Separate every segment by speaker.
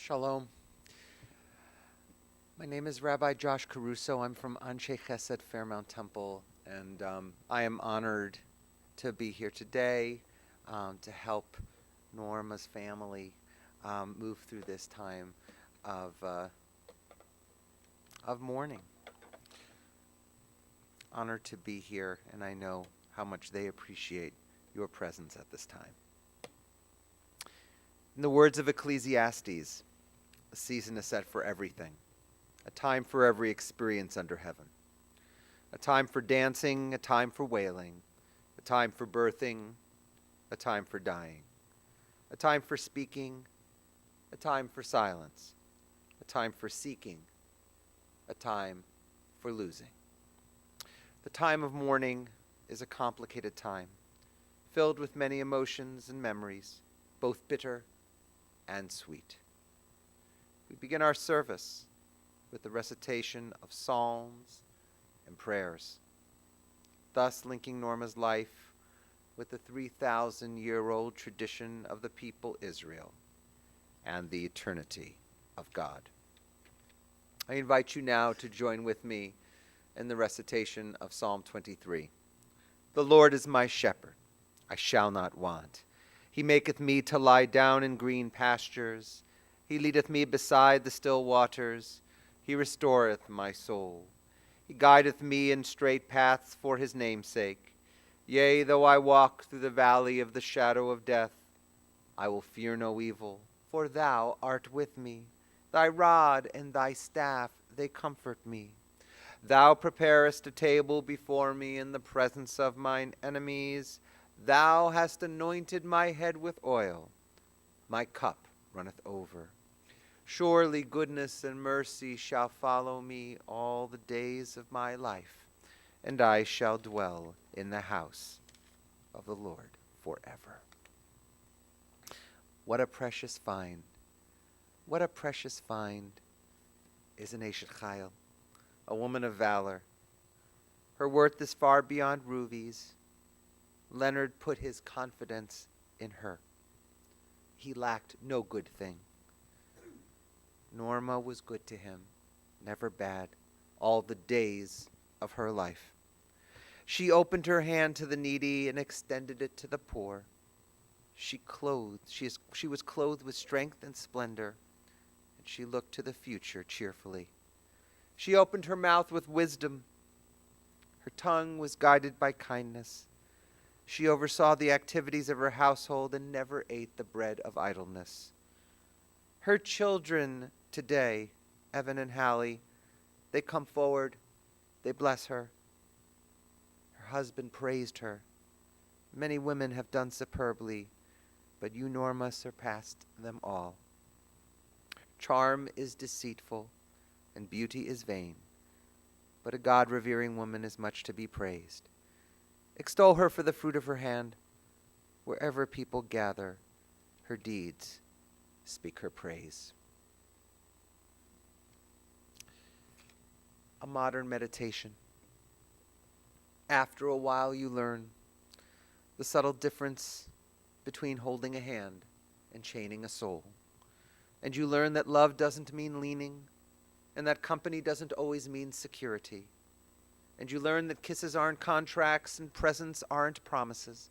Speaker 1: Shalom. My name is Rabbi Josh Caruso. I'm from Anshe Chesed Fairmount Temple, and I am honored to be here today to help Norma's family move through this time of mourning. Honored to be here, and I know how much they appreciate your presence at this time. In the words of Ecclesiastes, a season is set for everything, a time for every experience under heaven, a time for dancing, a time for wailing, a time for birthing, a time for dying, a time for speaking, a time for silence, a time for seeking, a time for losing. The time of mourning is a complicated time, filled with many emotions and memories, both bitter and sweet. We begin our service with the recitation of psalms and prayers, thus linking Norma's life with the 3,000-year-old tradition of the people Israel and the eternity of God. I invite you now to join with me in the recitation of Psalm 23. The Lord is my shepherd, I shall not want. He maketh me to lie down in green pastures. He leadeth me beside the still waters. He restoreth my soul. He guideth me in straight paths for his name's sake. Yea, though I walk through the valley of the shadow of death, I will fear no evil, for thou art with me. Thy rod and thy staff, they comfort me. Thou preparest a table before me in the presence of mine enemies. Thou hast anointed my head with oil. My cup runneth over. Surely goodness and mercy shall follow me all the days of my life, and I shall dwell in the house of the Lord forever. What a precious find. What a precious find is an Eshet Chayil, a woman of valor. Her worth is far beyond rubies. Leonard put his confidence in her. He lacked no good thing. Norma was good to him, never bad, all the days of her life. She opened her hand to the needy and extended it to the poor. She was clothed with strength and splendor, and she looked to the future cheerfully. She opened her mouth with wisdom. Her tongue was guided by kindness. She oversaw the activities of her household and never ate the bread of idleness. Her children today, Evan and Hallie, they come forward, they bless her. Her husband praised her. Many women have done superbly, but you, Norma, surpassed them all. Charm is deceitful, and beauty is vain, but a God-revering woman is much to be praised. Extol her for the fruit of her hand. Wherever people gather, her deeds speak her praise. A modern meditation. After a while you learn the subtle difference between holding a hand and chaining a soul. And you learn that love doesn't mean leaning, and that company doesn't always mean security. And you learn that kisses aren't contracts and presents aren't promises.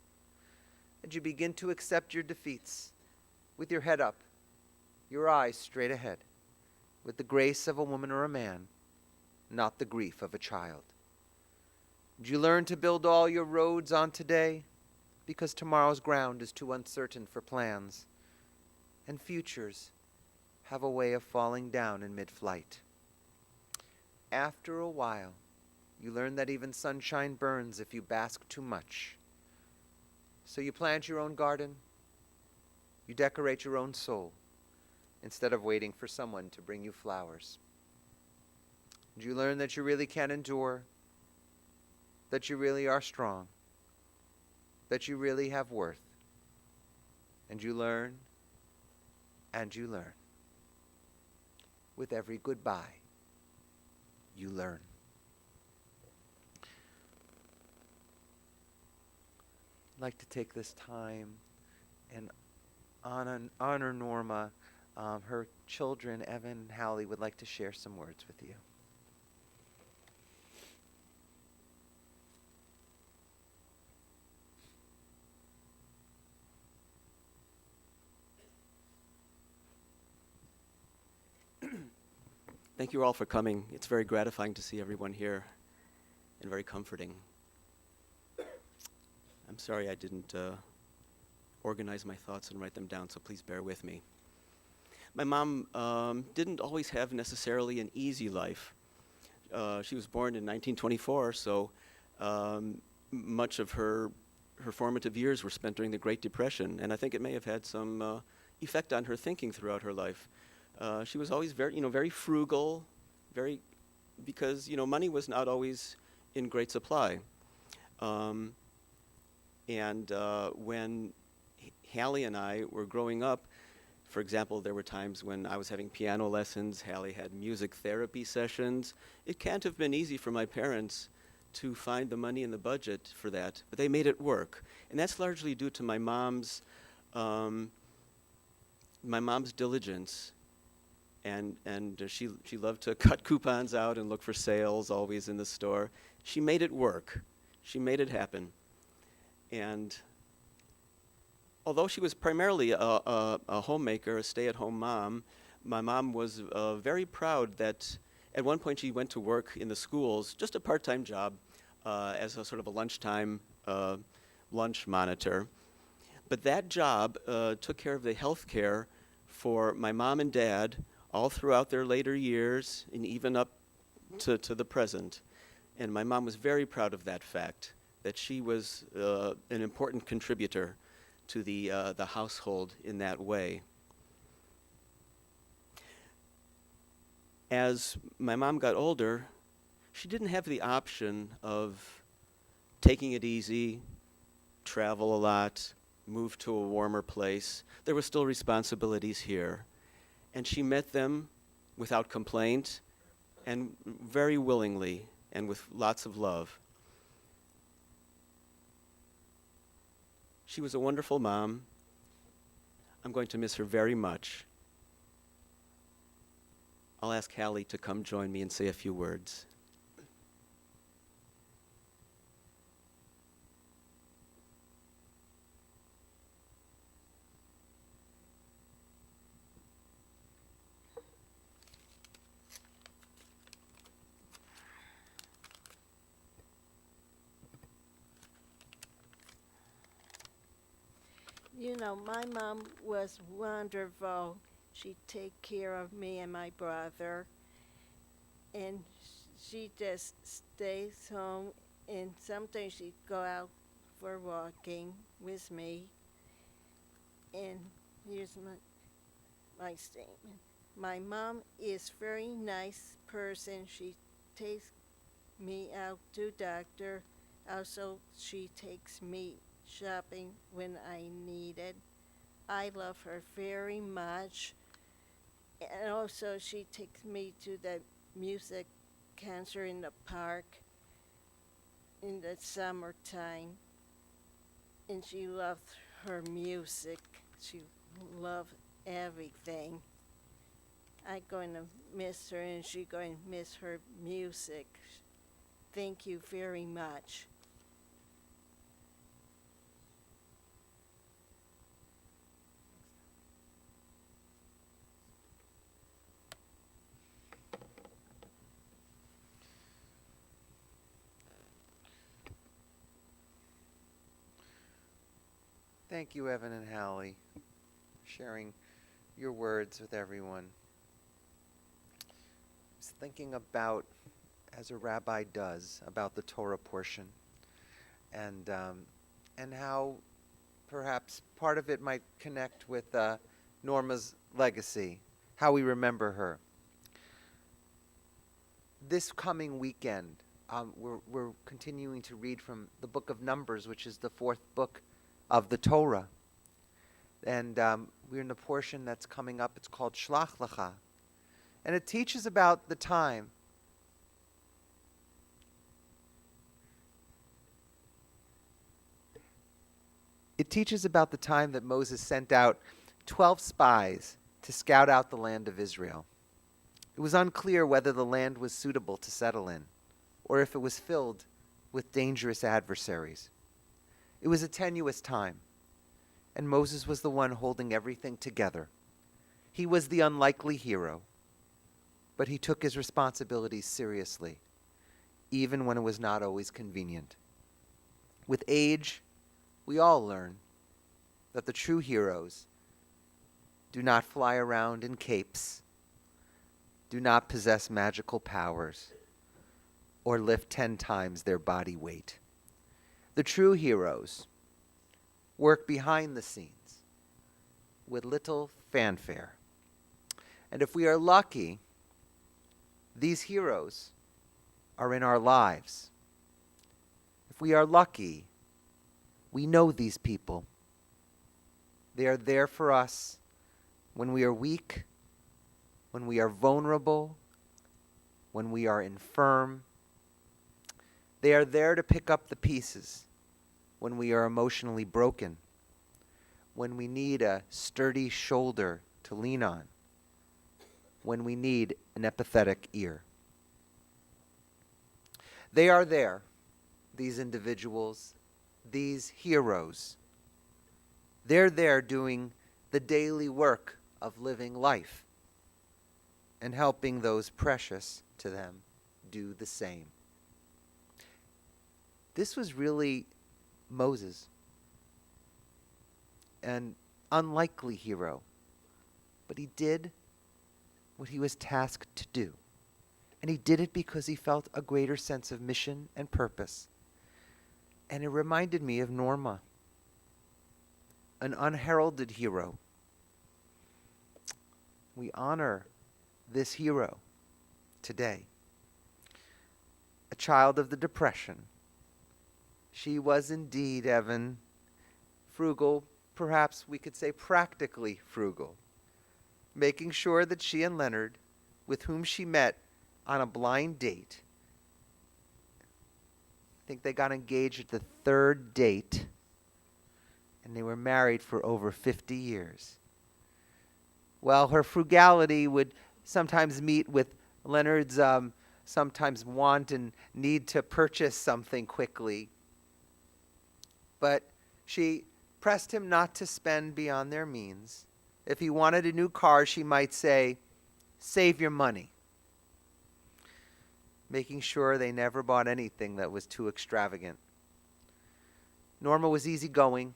Speaker 1: And you begin to accept your defeats with your head up, your eyes straight ahead, with the grace of a woman or a man, not the grief of a child. And you learn to build all your roads on today because tomorrow's ground is too uncertain for plans, and futures have a way of falling down in mid-flight. After a while, you learn that even sunshine burns if you bask too much. So you plant your own garden, you decorate your own soul, instead of waiting for someone to bring you flowers. And you learn that you really can endure, that you really are strong, that you really have worth. And you learn, and you learn. With every goodbye, you learn. I'd like to take this time and honor Norma Her children, Evan and Hallie, would like to share some words with you.
Speaker 2: Thank you all for coming. It's very gratifying to see everyone here and very comforting. I'm sorry I didn't organize my thoughts and write them down, so please bear with me. My mom didn't always have necessarily an easy life. She was born in 1924, so much of her formative years were spent during the Great Depression, and I think it may have had some effect on her thinking throughout her life. She was always very frugal, because money was not always in great supply. And when Hallie and I were growing up, for example, there were times when I was having piano lessons, Hallie had music therapy sessions. It can't have been easy for my parents to find the money in the budget for that, but they made it work. And that's largely due to my mom's diligence. And she loved to cut coupons out and look for sales always in the store. She made it work. She made it happen. And although she was primarily a homemaker, a stay-at-home mom, my mom was very proud that at one point she went to work in the schools, just a part-time job, as a sort of a lunchtime lunch monitor. But that job took care of the health care for my mom and dad all throughout their later years and even up to the present. And my mom was very proud of that fact, that she was an important contributor to the household in that way. As my mom got older, she didn't have the option of taking it easy, travel a lot, move to a warmer place. There were still responsibilities here. And she met them without complaint and very willingly and with lots of love. She was a wonderful mom. I'm going to miss her very much. I'll ask Hallie to come join me and say a few words.
Speaker 3: My mom was wonderful. She'd take care of me and my brother. And she just stays home. And sometimes she'd go out for walking with me. And here's my statement. My mom is very nice person. She takes me out to doctor. Also, she takes me shopping when I need it. I love her very much. And also, she takes me to the music concert in the park in the summertime. And she loved her music. She loved everything. I'm going to miss her, and she's going to miss her music. Thank you very much.
Speaker 1: Thank you, Evan and Hallie, for sharing your words with everyone. I was thinking about, as a rabbi does, about the Torah portion, and how perhaps part of it might connect with Norma's legacy, how we remember her. This coming weekend, we're continuing to read from the book of Numbers, which is the fourth book of the Torah. And we're in the portion that's coming up. It's called Shlach Lecha. And it teaches about the time. It teaches about the time that Moses sent out 12 spies to scout out the land of Israel. It was unclear whether the land was suitable to settle in, or if it was filled with dangerous adversaries. It was a tenuous time, and Moses was the one holding everything together. He was the unlikely hero, but he took his responsibilities seriously, even when it was not always convenient. With age, we all learn that the true heroes do not fly around in capes, do not possess magical powers, or lift 10 times their body weight. The true heroes work behind the scenes with little fanfare. And if we are lucky, these heroes are in our lives. If we are lucky, we know these people. They are there for us when we are weak, when we are vulnerable, when we are infirm. They are there to pick up the pieces when we are emotionally broken, when we need a sturdy shoulder to lean on, when we need an empathetic ear. They are there, these individuals, these heroes. They're there doing the daily work of living life and helping those precious to them do the same. This was really Moses, an unlikely hero, but he did what he was tasked to do. And he did it because he felt a greater sense of mission and purpose. And it reminded me of Norma, an unheralded hero. We honor this hero today. A child of the Depression. She was indeed, Evan, frugal, perhaps we could say practically frugal, making sure that she and Leonard, with whom she met on a blind date, I think they got engaged at the third date, and they were married for over 50 years. Well, her frugality would sometimes meet with Leonard's sometimes want and need to purchase something quickly. But she pressed him not to spend beyond their means. If he wanted a new car, she might say, "Save your money," making sure they never bought anything that was too extravagant. Norma was easygoing,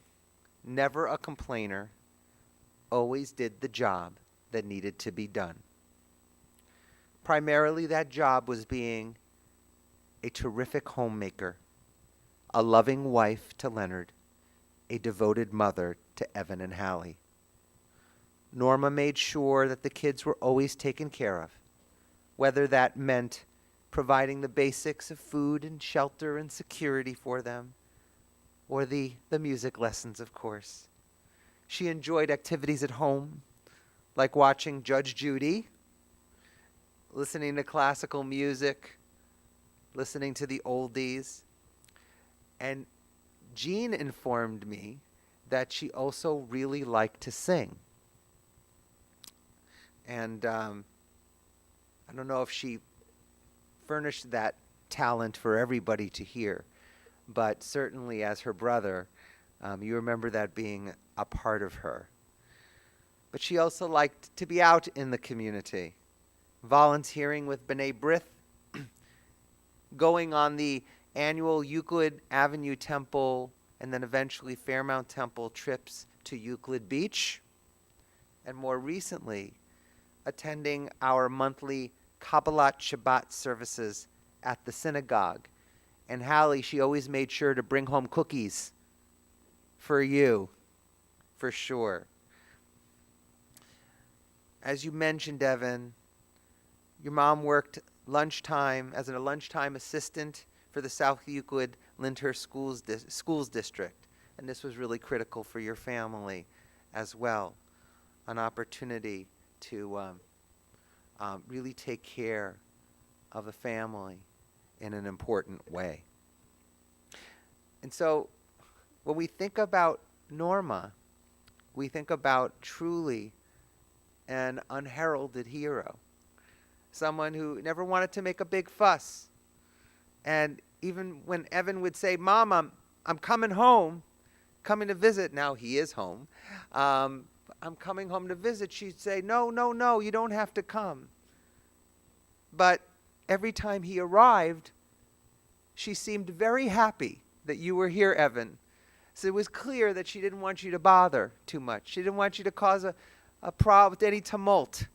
Speaker 1: never a complainer, always did the job that needed to be done. Primarily, that job was being a terrific homemaker, a loving wife to Leonard, a devoted mother to Evan and Hallie. Norma made sure that the kids were always taken care of, whether that meant providing the basics of food and shelter and security for them, or the music lessons, of course. She enjoyed activities at home, like watching Judge Judy, listening to classical music, listening to the oldies. And Jean informed me that she also really liked to sing. And I don't know if she furnished that talent for everybody to hear, but certainly as her brother, you remember that being a part of her. But she also liked to be out in the community, volunteering with B'nai B'rith, going on the annual Euclid Avenue Temple and then eventually Fairmount Temple trips to Euclid Beach, and more recently, attending our monthly Kabbalat Shabbat services at the synagogue. And Hallie, she always made sure to bring home cookies for you, for sure. As you mentioned, Evan, your mom worked lunchtime as a lunchtime assistant for the South Euclid Lyndhurst Schools District. And this was really critical for your family as well. An opportunity to really take care of a family in an important way. And so when we think about Norma, we think about truly an unheralded hero, someone who never wanted to make a big fuss. And even when Evan would say, "Mom, I'm coming home, coming to visit," now he is home, "I'm coming home to visit," she'd say, "No, no, no, you don't have to come." But every time he arrived, she seemed very happy that you were here, Evan. So it was clear that she didn't want you to bother too much. She didn't want you to cause a problem, any tumult.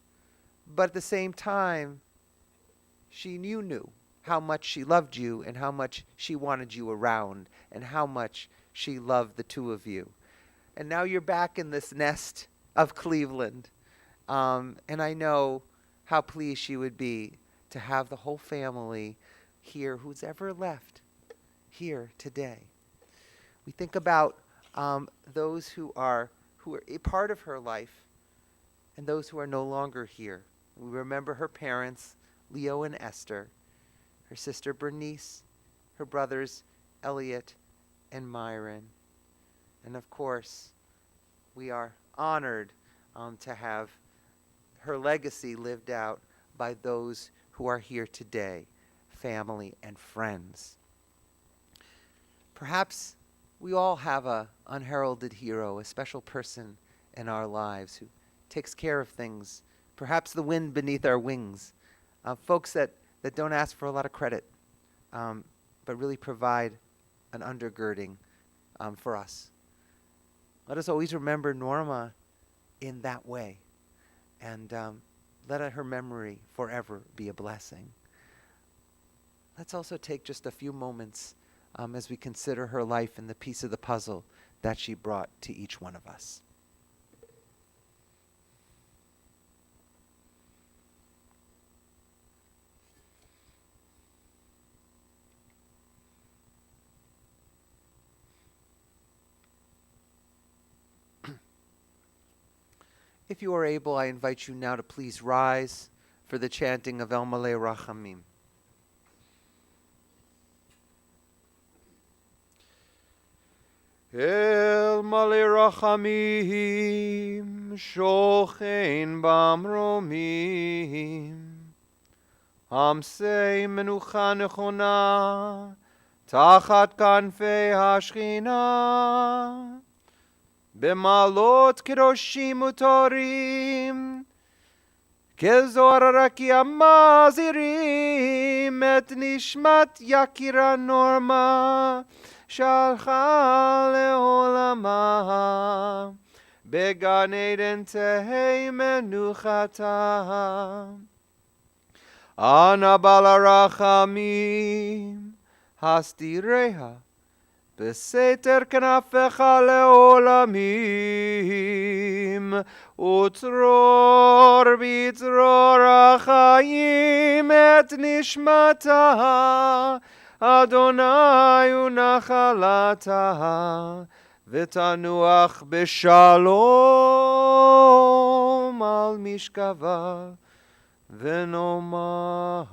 Speaker 1: But at the same time, you knew how much she loved you and how much she wanted you around and how much she loved the two of you. And now you're back in this nest of Cleveland. And I know how pleased she would be to have the whole family here, who's ever left here today. We think about those who are a part of her life and those who are no longer here. We remember her parents, Leo and Esther, her sister Bernice, her brothers Elliot and Myron. And of course, we are honored to have her legacy lived out by those who are here today, family and friends. Perhaps we all have an unheralded hero, a special person in our lives who takes care of things, perhaps the wind beneath our wings, folks that don't ask for a lot of credit, but really provide an undergirding for us. Let us always remember Norma in that way, and let her memory forever be a blessing. Let's also take just a few moments as we consider her life and the piece of the puzzle that she brought to each one of us. If you are able, I invite you now to please rise for the chanting of El Malei Rachamim. El Malei Rachamim, Shochein Bamromim, Amsei Menucha Nechona, Tachat Kanfei HaShchina, במעלות קדושים וטהורים, כזוהר הרקיע מזהירים את נשמת יקירה נורמה, שהלכה לעולמה, בגן עדן תהי מנוחתה. אנא בעל הרחמים, הסתיריה, בסתר כנפיך לעולמים, וצרור בצרור החיים את נשמתה, אדוני ונחלתה, ותנוח בשלום על משכבה, ונאמר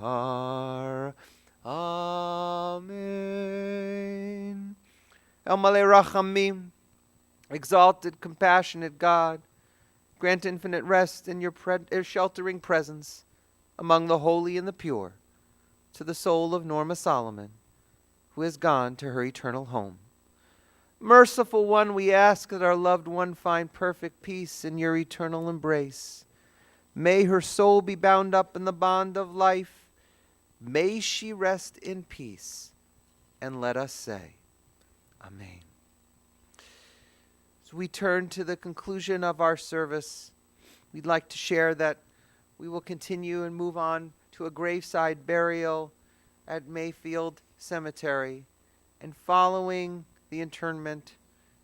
Speaker 1: Amen. El Malei Rachamim, exalted, compassionate God, grant infinite rest in your sheltering presence among the holy and the pure to the soul of Norma Solomon, who has gone to her eternal home. Merciful One, we ask that our loved one find perfect peace in your eternal embrace. May her soul be bound up in the bond of life. May she rest in peace. And let us say, Amen. As we turn to the conclusion of our service, we'd like to share that we will continue and move on to a graveside burial at Mayfield Cemetery. And following the interment,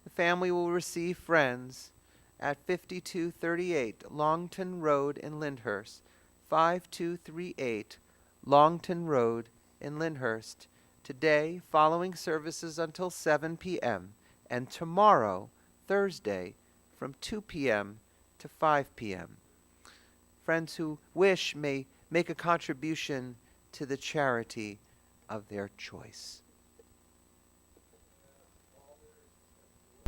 Speaker 1: the family will receive friends at 5238 Longton Road in Lyndhurst, 5238 Longton Road in Lyndhurst, today following services until 7 p.m. and tomorrow, Thursday, from 2 p.m. to 5 p.m. Friends who wish may make a contribution to the charity of their choice.